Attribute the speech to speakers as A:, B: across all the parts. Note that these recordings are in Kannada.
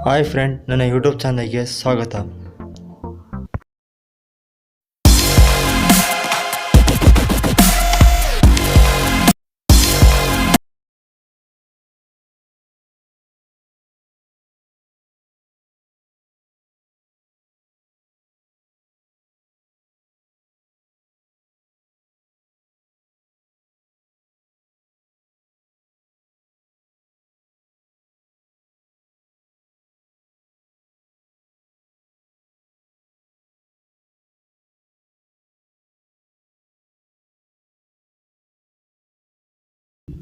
A: ಹಾಯ್ ಫ್ರೆಂಡ್, ನನ್ನ ಯೂಟ್ಯೂಬ್ ಚಾನಲ್ಗೆ ಸ್ವಾಗತ.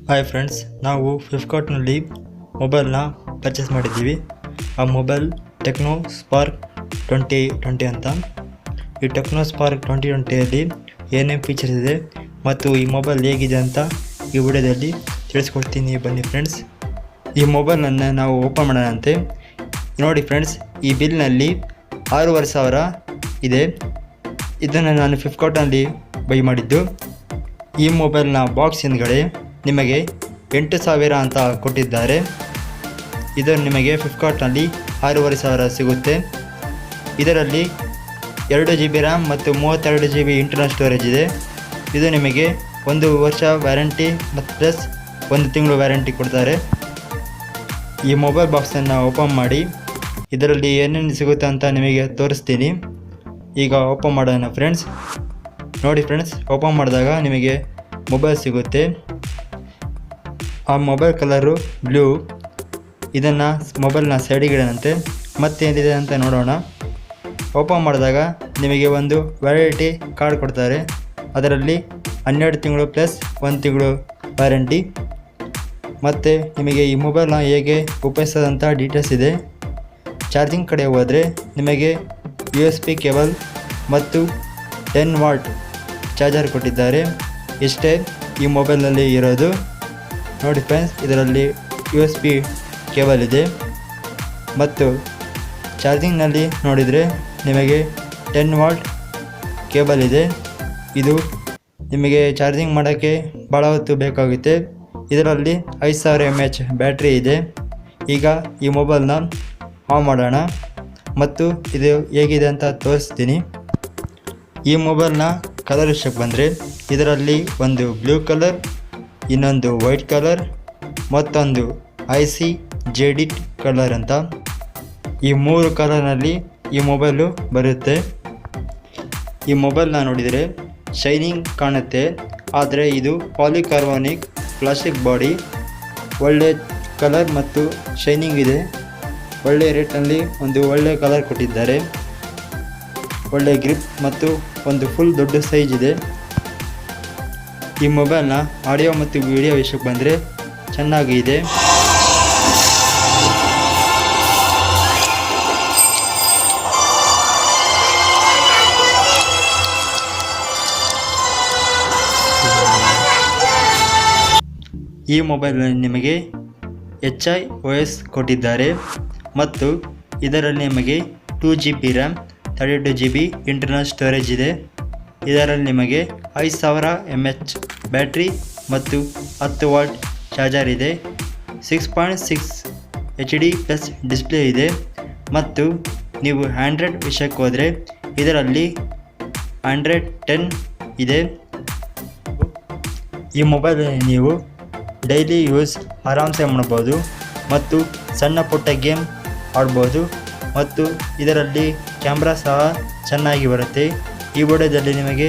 A: ಹಾಯ್ ಫ್ರೆಂಡ್ಸ್, ನಾವು ಫ್ಲಿಪ್ಕಾರ್ಟ್ನಲ್ಲಿ ಮೊಬೈಲ್ನ ಪರ್ಚೇಸ್ ಮಾಡಿದ್ದೀವಿ. ಆ ಮೊಬೈಲ್ ಟೆಕ್ನೋ ಸ್ಪಾರ್ಕ್ 2020 ಅಂತ. ಈ ಟೆಕ್ನೋ ಸ್ಪಾರ್ಕ್ 2020ಯಲ್ಲಿ ಏನೇನು ಫೀಚರ್ಸ್ ಇದೆ ಮತ್ತು ಈ ಮೊಬೈಲ್ ಹೇಗಿದೆ ಅಂತ ಈ ವಿಡಿಯೋದಲ್ಲಿ ತಿಳಿಸ್ಕೊಡ್ತೀನಿ. ಬನ್ನಿ ಫ್ರೆಂಡ್ಸ್, ಈ ಮೊಬೈಲನ್ನು ನಾವು ಓಪನ್ ಮಾಡೋಣಂತೆ. ನೋಡಿ ಫ್ರೆಂಡ್ಸ್, ಈ ಬಿಲ್ನಲ್ಲಿ 6,500 ಇದೆ. ಇದನ್ನು ನಾನು ಫ್ಲಿಪ್ಕಾರ್ಟ್ನಲ್ಲಿ ಬೈ ಮಾಡಿದ್ದು. ಈ ಮೊಬೈಲ್ನ ಬಾಕ್ಸ್ ಹಿಂದ್ಗಡೆ ನಿಮಗೆ 8,000 ಅಂತ ಕೊಟ್ಟಿದ್ದಾರೆ. ಇದನ್ನು ನಿಮಗೆ ಫ್ಲಿಪ್ಕಾರ್ಟ್ನಲ್ಲಿ 6,500 ಸಿಗುತ್ತೆ. ಇದರಲ್ಲಿ 2 GB ರ್ಯಾಮ್ ಮತ್ತು 32 GB ಇಂಟರ್ನಲ್ ಸ್ಟೋರೇಜ್ ಇದೆ. ಇದು ನಿಮಗೆ 1 ವರ್ಷ ವ್ಯಾರಂಟಿ ಮತ್ತು ಪ್ಲಸ್ 1 ತಿಂಗಳು ವ್ಯಾರಂಟಿ ಕೊಡ್ತಾರೆ. ಈ ಮೊಬೈಲ್ ಬಾಕ್ಸನ್ನು ಓಪನ್ ಮಾಡಿ ಇದರಲ್ಲಿ ಏನೇನು ಸಿಗುತ್ತೆ ಅಂತ ನಿಮಗೆ ತೋರಿಸ್ತೀನಿ. ಈಗ ಓಪನ್ ಮಾಡೋಣ ಫ್ರೆಂಡ್ಸ್. ನೋಡಿ ಫ್ರೆಂಡ್ಸ್, ಓಪನ್ ಮಾಡಿದಾಗ ನಿಮಗೆ ಮೊಬೈಲ್ ಸಿಗುತ್ತೆ. ಆ ಮೊಬೈಲ್ ಕಲರು ಬ್ಲೂ. ಇದನ್ನು ಮೊಬೈಲ್ನ ಸೈಡಿಗೆ ಇಡೋಣಂತೆ. ಮತ್ತೇನಿದೆ ಅಂತ ನೋಡೋಣ. ಓಪನ್ ಮಾಡಿದಾಗ ನಿಮಗೆ ಒಂದು ವ್ಯಾಲಿಡಿಟಿ ಕಾರ್ಡ್ ಕೊಡ್ತಾರೆ. ಅದರಲ್ಲಿ 12 ತಿಂಗಳು ಪ್ಲಸ್ 1 ತಿಂಗಳು ವ್ಯಾರಂಟಿ. ಮತ್ತು ನಿಮಗೆ ಈ ಮೊಬೈಲ್ನ ಹೇಗೆ ಉಪಯೋಗಿಸೋದಂಥ ಡೀಟೇಲ್ಸ್ ಇದೆ. ಚಾರ್ಜಿಂಗ್ ಕಡೆ ಹೋದರೆ ನಿಮಗೆ USB ಕೇಬಲ್ ಮತ್ತು 10 ವಾಟ್ ಚಾರ್ಜರ್ ಕೊಟ್ಟಿದ್ದಾರೆ. ಇಷ್ಟೇ ಈ ಮೊಬೈಲ್ನಲ್ಲಿ ಇರೋದು. ನೋಡಿ ಫ್ರೆಂಡ್ಸ್, ಇದರಲ್ಲಿ USB ಕೇಬಲ್ ಇದೆ ಮತ್ತು ಚಾರ್ಜಿಂಗ್ನಲ್ಲಿ ನೋಡಿದರೆ ನಿಮಗೆ 10 ವಾಟ್ ಕೇಬಲ್ ಇದೆ. ಇದು ನಿಮಗೆ ಚಾರ್ಜಿಂಗ್ ಮಾಡೋಕ್ಕೆ ಭಾಳ ಹೊತ್ತು ಬೇಕಾಗುತ್ತೆ. ಇದರಲ್ಲಿ 5000 mAh ಬ್ಯಾಟ್ರಿ ಇದೆ. ಈಗ ಈ ಮೊಬೈಲ್ನ ಆನ್ ಮಾಡೋಣ ಮತ್ತು ಇದು ಹೇಗಿದೆ ಅಂತ ತೋರಿಸ್ತೀನಿ. ಈ ಮೊಬೈಲ್ನ ಕಲರ್ ವಿಷಯಕ್ಕೆ ಬಂದರೆ ಇದರಲ್ಲಿ ಒಂದು ಬ್ಲೂ ಕಲರ್, ಇನ್ನೊಂದು ವೈಟ್ ಕಲರ್, ಮತ್ತೊಂದು ಐಸಿ ಜೆಡಿಟ್ ಕಲರ್ ಅಂತ ಈ 3 ಕಲರ್ನಲ್ಲಿ ಈ ಮೊಬೈಲು ಬರುತ್ತೆ. ಈ ಮೊಬೈಲ್ನ ನೋಡಿದರೆ ಶೈನಿಂಗ್ ಕಾಣುತ್ತೆ, ಆದರೆ ಇದು ಪಾಲಿಕಾರ್ಬಾನಿಕ್ ಪ್ಲಾಸ್ಟಿಕ್ ಬಾಡಿ. ಒಳ್ಳೆ ಕಲರ್ ಮತ್ತು ಶೈನಿಂಗ್ ಇದೆ. ಒಳ್ಳೆ ರೇಟ್ನಲ್ಲಿ ಒಂದು ಒಳ್ಳೆ ಕಲರ್ ಕೊಟ್ಟಿದ್ದಾರೆ. ಒಳ್ಳೆ ಗ್ರಿಪ್ ಮತ್ತು ಒಂದು ಫುಲ್ ದೊಡ್ಡ ಸೈಜ್ ಇದೆ. ಈ ಮೊಬೈಲ್ನ ಆಡಿಯೋ ಮತ್ತು ವಿಡಿಯೋ ವಿಷಯಕ್ಕೆ ಬಂದರೆ ಚೆನ್ನಾಗಿದೆ. ಈ ಮೊಬೈಲ್ನಲ್ಲಿ ನಿಮಗೆ HiOS ಕೊಟ್ಟಿದ್ದಾರೆ ಮತ್ತು ಇದರಲ್ಲಿ ನಿಮಗೆ 2 GB RAM, 32 GB internal storage ಇದೆ. ಇದರಲ್ಲಿ ನಿಮಗೆ 5000 mAh ಬ್ಯಾಟ್ರಿ ಮತ್ತು 10 ವಾಟ್ ಚಾರ್ಜರ್ ಇದೆ. 6.6 HD ಪ್ಲಸ್ ಡಿಸ್ಪ್ಲೇ ಇದೆ. ಮತ್ತು ನೀವು ಆಂಡ್ರಾಯ್ಡ್ ವಿಷಯಕ್ಕೆ ಹೋದರೆ ಇದರಲ್ಲಿ ಆಂಡ್ರಾಯ್ಡ್ 10 ಇದೆ. ಈ ಮೊಬೈಲಲ್ಲಿ ನೀವು ಡೈಲಿ ಯೂಸ್ ಆರಾಮ್ಸೆ ಮಾಡ್ಬೋದು ಮತ್ತು ಸಣ್ಣ ಪುಟ್ಟ ಗೇಮ್ ಆಡ್ಬೋದು. ಮತ್ತು ಇದರಲ್ಲಿ ಕ್ಯಾಮ್ರಾ ಸಹ ಚೆನ್ನಾಗಿ ಬರುತ್ತೆ. ಈ ವಿಡಿಯೋದಲ್ಲಿ ನಿಮಗೆ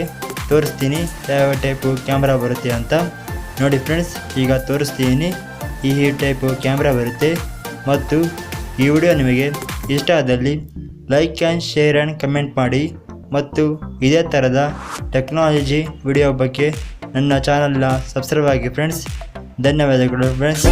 A: ತೋರಿಸ್ತೀನಿ ಯಾವ ಟೈಪು ಕ್ಯಾಮ್ರಾ ಬರುತ್ತೆ ಅಂತ. ನೋಡಿ ಫ್ರೆಂಡ್ಸ್, ಈಗ ತೋರಿಸ್ತೀನಿ. ಈ ಟೈಪು ಕ್ಯಾಮ್ರಾ ಬರುತ್ತೆ. ಮತ್ತು ಈ ವಿಡಿಯೋ ನಿಮಗೆ ಇಷ್ಟ ಆದಲ್ಲಿ like and share and comment ಮಾಡಿ. ಮತ್ತು ಇದೇ ಥರದ ಟೆಕ್ನಾಲಜಿ ವಿಡಿಯೋ ಬಗ್ಗೆ ನನ್ನ ಚಾನಲ್ನ ಸಬ್ಸ್ಕ್ರೈಬ್ ಆಗಿ ಫ್ರೆಂಡ್ಸ್. ಧನ್ಯವಾದಗಳು ಫ್ರೆಂಡ್ಸ್.